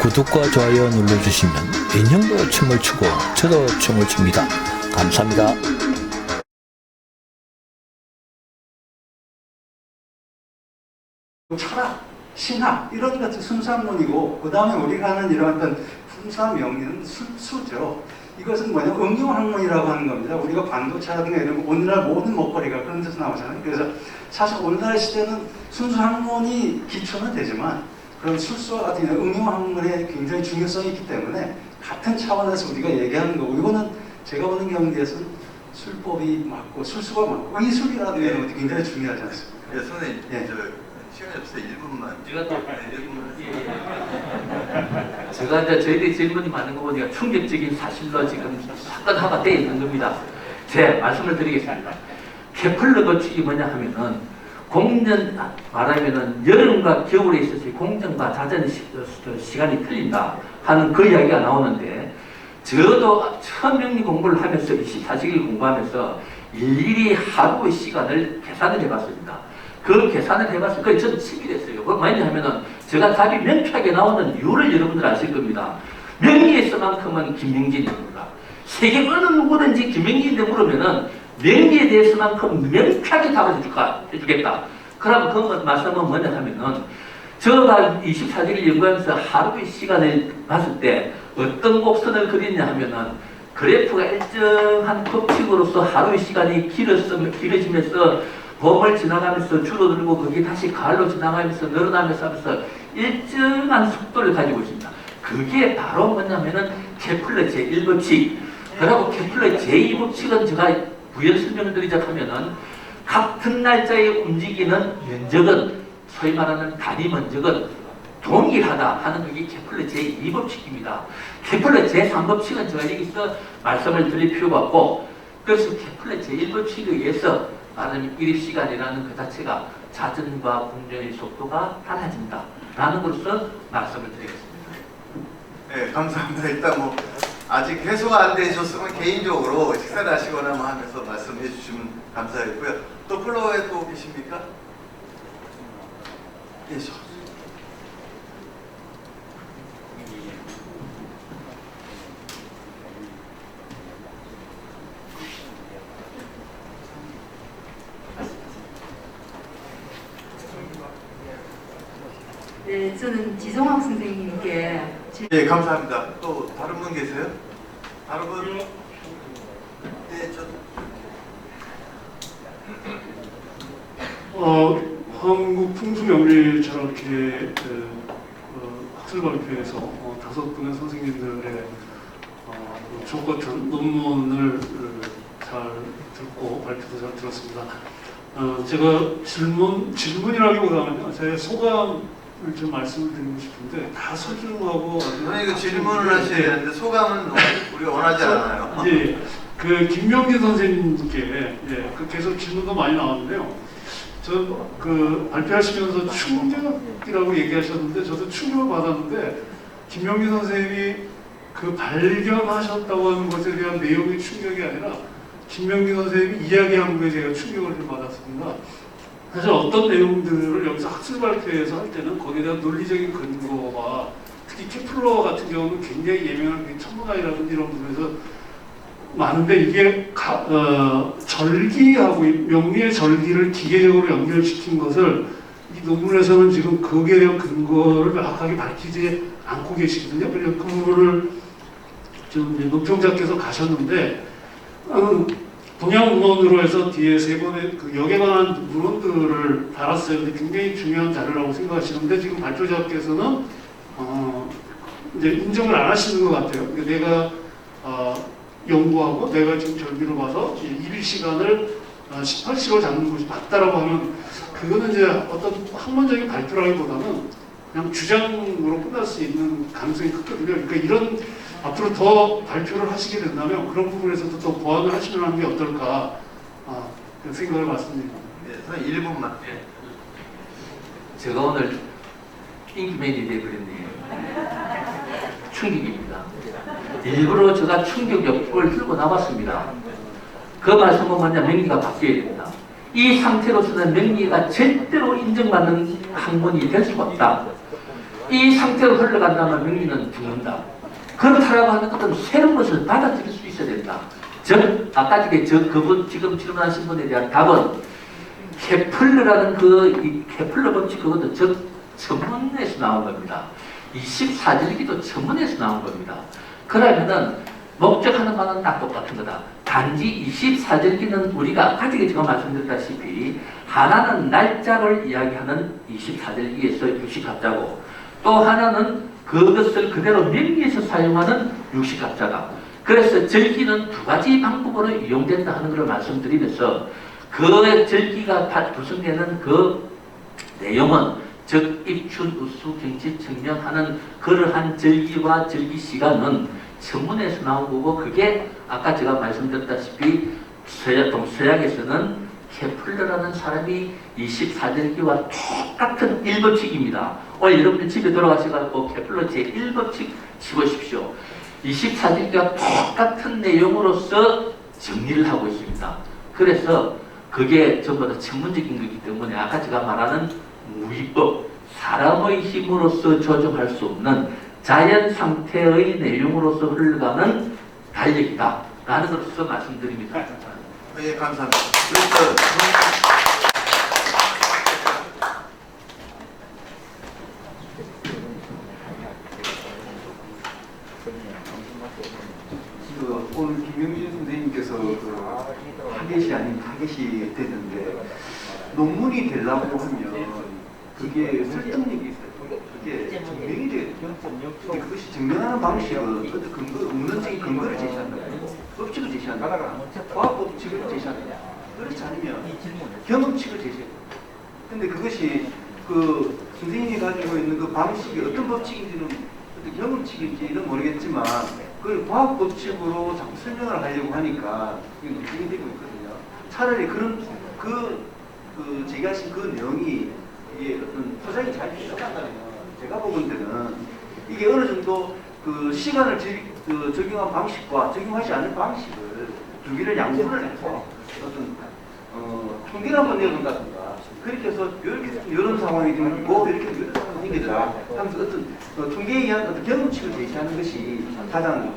구독과 좋아요 눌러주시면 인형도 춤을 추고 저도 춤을 춥니다. 감사합니다. 철학, 신학 이런 것들 순수학문이고, 그 다음에 우리가 하는 이런 어떤 fun사 명리는 수죠. 이것은 뭐냐, 응용학문이라고 하는 겁니다. 우리가 반도체라든가 이런 거, 오늘날 모든 먹거리가 그런 데서 나오잖아요. 그래서 사실 오늘날 시대는 순수학문이 기초는 되지만 그런 술수와 같은 응용학문의 굉장히 중요성이 있기 때문에 같은 차원에서 우리가 얘기하는 거고, 이거는 제가 보는 경우에서는 술법이 맞고 술수가 맞고 의술이라는 게 굉장히 중요하지 않습니까? 예, 선생님, 예. 시간이 없어요. 1분만. 제가 또 1분만. 제가 이제 저희들이 질문이 많은 거 보니까 충격적인 사실로 지금 사건화가 되어 있는 겁니다. 제 말씀을 드리겠습니다. 케플러 법칙이 뭐냐 하면은 공전 말하면은 여름과 겨울에 있어서 공전과 자전 시간이 틀린다 하는 그 이야기가 나오는데, 저도 처음 명리 공부를 하면서 24시기를 공부하면서 일일이 하루의 시간을 계산을 해봤습니다. 그 계산을 해봤을 때 저는 치밀했어요. 그걸 왜냐하면은 제가 답이 명쾌하게 나오는 이유를 여러분들 아실 겁니다. 명리에서만큼은 김명진입니다. 세계 어느 누구든지 김명진인데 물으면은 명리에 대해서만큼 명쾌하게 답을 해주겠다. 그럼 그 말씀은 뭐냐 하면은, 제가 24시를 연구하면서 하루의 시간을 봤을 때 어떤 곡선을 그리냐 하면은, 그래프가 일정한 법칙으로서 하루의 시간이 길어지면서 봄을 지나가면서 줄어들고 거기 다시 가을로 지나가면서 늘어나면서 하면서 일정한 속도를 가지고 있습니다. 그게 바로 뭐냐면은 케플러 제1법칙. 그리고 케플러 제2법칙은 제가 부연 설명드리자 하면은, 같은 날짜에 움직이는 면적은, 소위 말하는 단위 면적은 동일하다 하는 게 케플러 제2법칙입니다. 케플러 제3법칙은 제가 여기서 말씀을 드릴 필요가 없고, 그래서 케플러 제1법칙에 의해서 말하면 일입시간이라는 그 자체가 자전과 공전의 속도가 달라진다 라는 것으로 말씀을 드리겠습니다. 네, 감사합니다. 일단 뭐 아직 해소가 안 되셨으면 개인적으로 식사를 하시거나 뭐 하면서 말씀해 주시면 감사하겠고요. 또 플로어에 또 계십니까? 예, 네, 저는 지종학 선생님께 예, 감사합니다. 또 다른 분 계세요? 다른 분? 네, 한국 풍수명리철학회 학술 발표에서 5분의 선생님들의 주옥 같은 논문을 잘 듣고 발표도 잘 들었습니다. 제가 질문이라기보다는 제 소감을 좀 말씀을 드리고 싶은데, 다 소중하고. 이거 질문을 하셔야 되는데 소감은 우리가 원하지 않아요. 예, 그 김명진 선생님께 그 계속 질문도 많이 나왔는데요. 저 그 발표하시면서 충격이라고 얘기하셨는데, 저도 충격을 받았는데, 김명진 선생님이 그 발견하셨다고 하는 것에 대한 내용이 충격이 아니라 김명진 선생님이 이야기한 거에 제가 충격을 좀 받았습니다. 사실 어떤 내용들을 여기서 학술 발표에서 할 때는 거기에 대한 논리적인 근거와, 특히 케플러 같은 경우는 굉장히 예명한 천문학이라든지 이런 부분에서 많은데, 이게 절기하고 명리의 절기를 기계적으로 연결시킨 것을 이 논문에서는 지금 거기에 대한 근거를 명확하게 밝히지 않고 계시거든요. 그래서 그 부분을 좀 논평자께서 가셨는데, 동양문헌으로 해서 뒤에 세 번의 그 역에 관한 문헌들을 달았어요. 근데 굉장히 중요한 자료라고 생각하시는데, 지금 발표자께서는 이제 인정을 안 하시는 것 같아요. 그러니까 내가 연구하고 내가 지금 절기로 봐서 일일 시간을 18시로 잡는 것이 맞다라고 하면, 그거는 이제 어떤 학문적인 발표라기보다는 그냥 주장으로 끝날 수 있는 가능성이 크거든요. 그러니까 이런 앞으로 더 발표를 하시게 된다면 그런 부분에서도 더 보완을 하시면 하는 게 어떨까, 그런 생각을 말씀드립니다. 네, 선생님 1분만. 예. 제가 오늘 인기맨이 되어버렸네요. 충격입니다. 일부러 제가 충격욕을 들고 나왔습니다. 그 말씀은 뭐냐, 명리가 바뀌어야 됩니다. 이 상태로서는 명리가 절대로 인정받는 학문이 될 수가 없다. 이 상태로 흘러간다면 명리는 죽는다. 그렇다라고 하는 것은 새로운 것을 받아들일 수 있어야 된다. 즉 아까 그분 지금 질문하신 분에 대한 답은 케플러라는 이 케플러 법칙 그것도 천문에서 나온 겁니다. 24절기도 천문에서 나온 겁니다. 그러면은 목적하는 바는 딱 똑같은 거다. 단지 24절기는 우리가 아까 제가 말씀드렸다시피 하나는 날짜를 이야기하는 24절기에서 유식합자고 또 하나는 그것을 그대로 명리에서 사용하는 유식합자가 그래서 절기는 두 가지 방법으로 이용된다 하는 것을 말씀드리면서 그 절기가 구성되는 그 내용은 즉 입춘, 우수, 경치, 청명하는 그러한 절기와 절기 시간은 천문에서 나온 거고 그게 아까 제가 말씀드렸다시피 동서양에서는 케플러라는 사람이 24절기와 똑같은 1법칙입니다. 오늘 여러분들 집에 돌아가셔서 케플러 제1법칙 치보십시오. 24절기와 똑같은 내용으로서 정리를 하고 있습니다. 그래서 그게 전부 다 천문적인 거기 때문에 아까 제가 말하는 무위법, 사람의 힘으로서 조정할 수 없는 자연 상태의 내용으로서 흘러가는 달력이다 라는 것으로서 말씀드립니다. 예, 감사합니다. 그래서 오늘 김영진 선생님께서 타겟이 아닌 타겟이 됐는데 논문이 되려고 하면 그게 설득력이 있어요. 그게 증명이 돼요. 근데 그것이 증명하는 방식은 어떤 근거, 운론적인 근거를 제시한다. 법칙을 제시한다. 과학 법칙을 제시한다. 그렇지 않으면 경험칙을 제시해요. 근데 그것이 그 선생님이 가지고 있는 그 방식이 어떤 법칙인지는 어떤 경험칙인지 이런 모르겠지만 그걸 과학 법칙으로 자꾸 설명을 하려고 하니까 이게 논쟁이 되고 있거든요. 차라리 그런 제가 하신 그 내용이 이게 어떤 포장이 잘 들어간다면 제가 보건 때는 이게 어느 정도 그 시간을 적용한 방식과 적용하지 않는 방식을 두 개를 양분을 해서 어떤 통계를 한번 내본다든가 그렇게 해서 이런 상황이 생기고 이렇게 이런 상황이 생기더라 하면서 어떤 통계에 의한 어떤 경험칙을 제시하는 것이 가장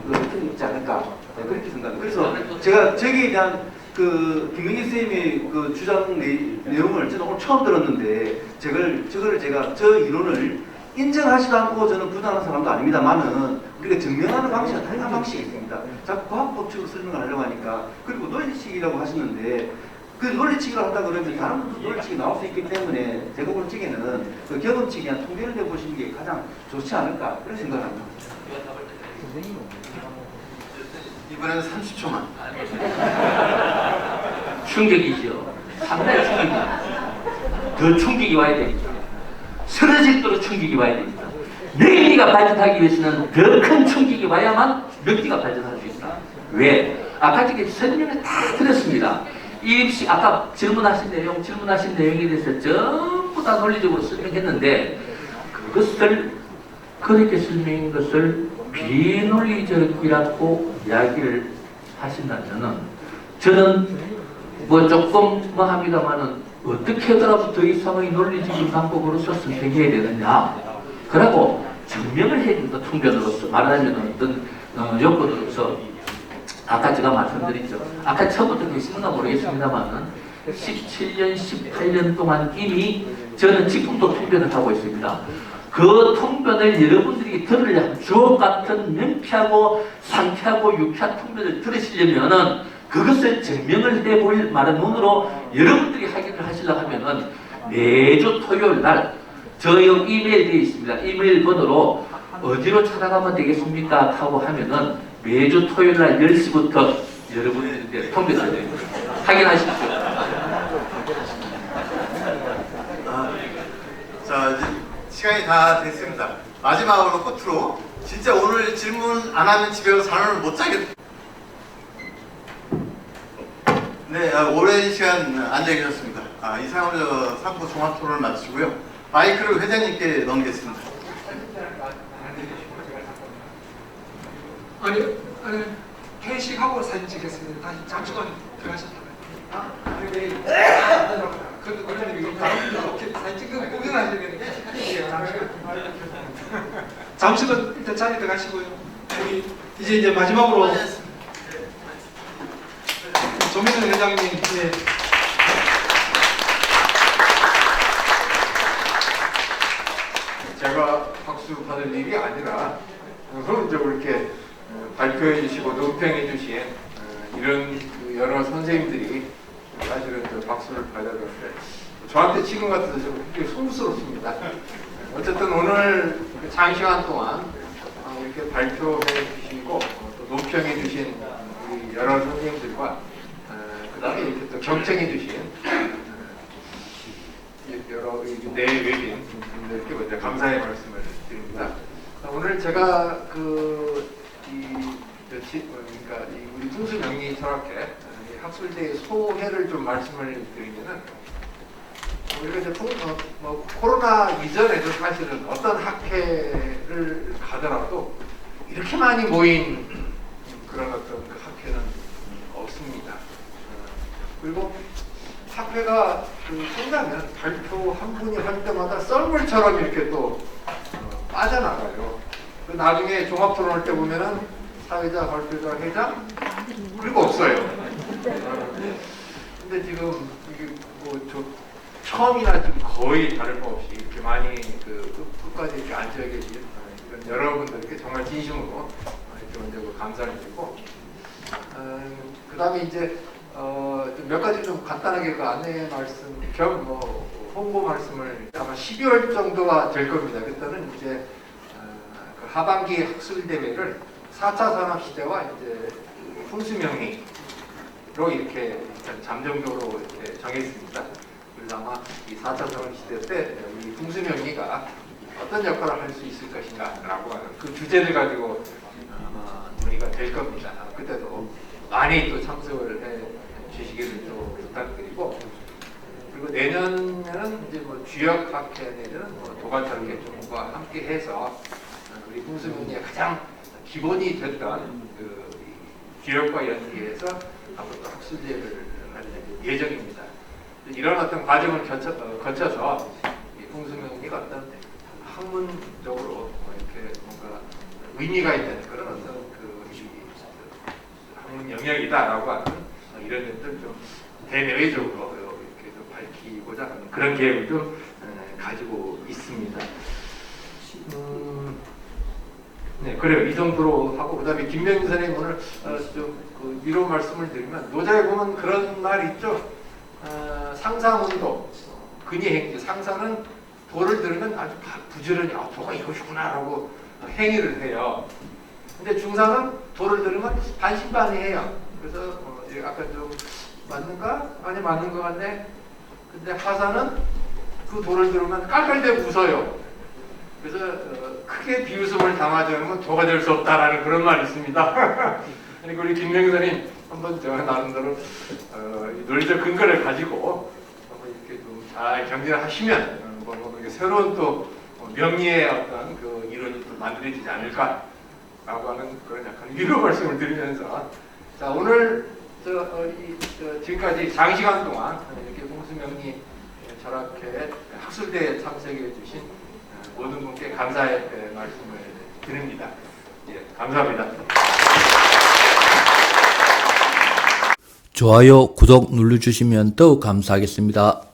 있지 않을까 그렇게 생각합니다. 그래서 제가 저기에 대한 그 김영희 선생님의 그 주장 내용을 저는 오늘 처음 들었는데 제가 저 이론을 인정하지도 않고 저는 부정하는 사람도 아닙니다만은 우리가 증명하는 방식은 다양한 방식이 있습니다. 자꾸 과학 법칙으로 설명을 하려고 하니까 그리고 논리칙이라고 하시는데 그 논리칙을 한다 그러면 다른 분도 논리칙이 나올 수 있기 때문에 제가 볼 적에는 그 경험칙이나 통계를 내보시는 게 가장 좋지 않을까 그런 생각을 합니다. 이번에는 30초만. 충격이죠. 상당히 충격입니다. 더 충격이 와야 됩니다. 쓰러질도록 충격이 와야 됩니다. 명리가 발전하기 위해서는 더 큰 충격이 와야만 명리가 발전할 수 있다. 왜? 아까 저기 설명을 다 드렸습니다. 아까 질문하신 내용에 대해서 전부 다 논리적으로 설명했는데 그것을 그렇게 설명한 것을 비논리적이라고 이야기를 하신다면은 저는 조금 합니다만은 어떻게 하더라도 더 이상의 논리적인 방법으로서 선택해야 되느냐. 그리고 증명을 해준다. 통변으로서 말하자면 어떤 요건으로서 아까 제가 말씀드렸죠. 아까 처음부터 계시는가 모르겠습니다만은 17년, 18년 동안 이미 저는 지금도 통변을 하고 있습니다. 그 통변을 여러분들이 들으려면 주옥 같은 명쾌하고 상쾌하고 유쾌한 통변을 들으시려면은 그것을 증명을 해볼 만한 눈으로 여러분들이 확인을 하시려고 하면은 매주 토요일 날 저희 이메일 되어 있습니다. 이메일 번호로 어디로 찾아가면 되겠습니까? 하고 하면은 매주 토요일 날 10시부터 여러분들께 통변을 드립니다. 확인하십시오. 자, 이제 시간이 다 됐습니다. 마지막으로 끝으로 진짜 오늘 질문 안 하면 집에 가서 잠을 못 자겠다. 네, 오랜 시간 앉아 계셨습니다. 이상으로 3부 종합 토론을 마치고요. 마이크를 회장님께 넘기겠습니다. 아니 회식하고 사진 찍겠습니다. 다시 잠시만 들어가셨다가. 그런데 이거 사진 찍는 구경하시는 게 잠시만 일단 자리에 들어가시고요. 우리 이제 마지막으로 조민현 회장님, 예. 제가 박수 받을 일이 아니라 긍정적으로 이렇게 발표해 주시고 논평해 주신 이런 그 여러 선생님들이 사실은 저 박수를 받아야 되는데 저한테 지금 같아서 좀 굉장히 송구스럽습니다. 어쨌든 오늘 장시간 동안 이렇게 발표해 주시고 또 논평해 주신 우리 여러 선생님들과 그 다음에 이렇게 또 경청해 주신 여러 내 외빈 분들께 먼저 감사의 말씀을 드립니다. 오늘 제가 그러니까 우리 풍수명리 철학회 학술대의 소회를 좀 말씀을 드리면은 우리가 이제 코로나 이전에도 사실은 어떤 학회를 가더라도 이렇게 많이 모인 그런 어떤 그 학회는 없습니다. 그리고 학회가 끝나면 발표 한 분이 할 때마다 썰물처럼 이렇게 또 빠져나가요. 나중에 종합토론할 때 보면은 사회자, 발표자, 회장 그리고 없어요. 근데 지금 이게 저 처음이나 지금 거의 다름없이 이렇게 많이 끝까지 이렇게 앉아 계신 이런 여러분들께 정말 진심으로 이렇게 먼저 감사를 드리고 그 다음에 이제 몇 가지 좀 간단하게 그 안내 말씀 겸 홍보 말씀을 아마 12월 정도가 될 겁니다. 그때는 이제 그 하반기 학술 대회를 4차 산업 시대와 이제 풍수명리로 이렇게 잠정적으로 이렇게 정했습니다. 그래서 아마 이 4차 산업 시대 때 우리 풍수명리가 어떤 역할을 할 수 있을 것인가라고 하는 그 주제를 가지고 아마 논의가 될 겁니다. 그때도 많이 또 참석을 해 주시기를 좀 부탁드리고, 그리고 내년에는 이제 주역 학회 내지는 도가철학회 쪽과 함께 해서 우리 풍수명리의 가장 기본이 됐던 그 주역과 연계해서 앞으로 학술대회를 할 예정입니다. 이런 어떤 과정을 거쳐서 이 풍수명리가 어떤 학문적으로 이렇게 뭔가 의미가 있는 그런 어떤 학문 영역이다라고 하는 이런 점들 좀 대내외적으로 이렇게 좀 밝히고자 하는 그런 계획을 좀 가지고 있습니다. 네, 그래요. 이 정도로 하고, 그다음에 김명희 선생님 오늘 좀 위로 말씀을 드리면, 노자에 보면 그런 말 있죠. 상상운동, 근위행지. 상상은 도를 들으면 아주 부지런히 도가 이것이구나라고 행위를 해요. 근데 중상은 도를 들으면 반신반의해요. 그래서 약간 좀 맞는가? 아니 맞는 것 같네. 근데 하사는 그 도를 들으면 깔깔대고 웃어요. 그래서 크게 비웃음을 당하지 않으면 도가 될 수 없다라는 그런 말이 있습니다. 그리고 우리 김명희 선생님 한번 제가 나름대로 논리적 근거를 가지고 한번 이렇게 좀 잘 경쟁을 하시면 새로운 또 명리의 어떤 그 이론이 또 만들어지지 않을까라고 하는 그런 약간 위로 말씀을 드리면서, 자 오늘 지금까지 장시간 동안 이렇게 풍수명리 철학회 학술대에 참석해 주신 모든 분께 감사의 말씀을 드립니다. 예, 감사합니다. 좋아요, 구독 눌러주시면 더욱 감사하겠습니다.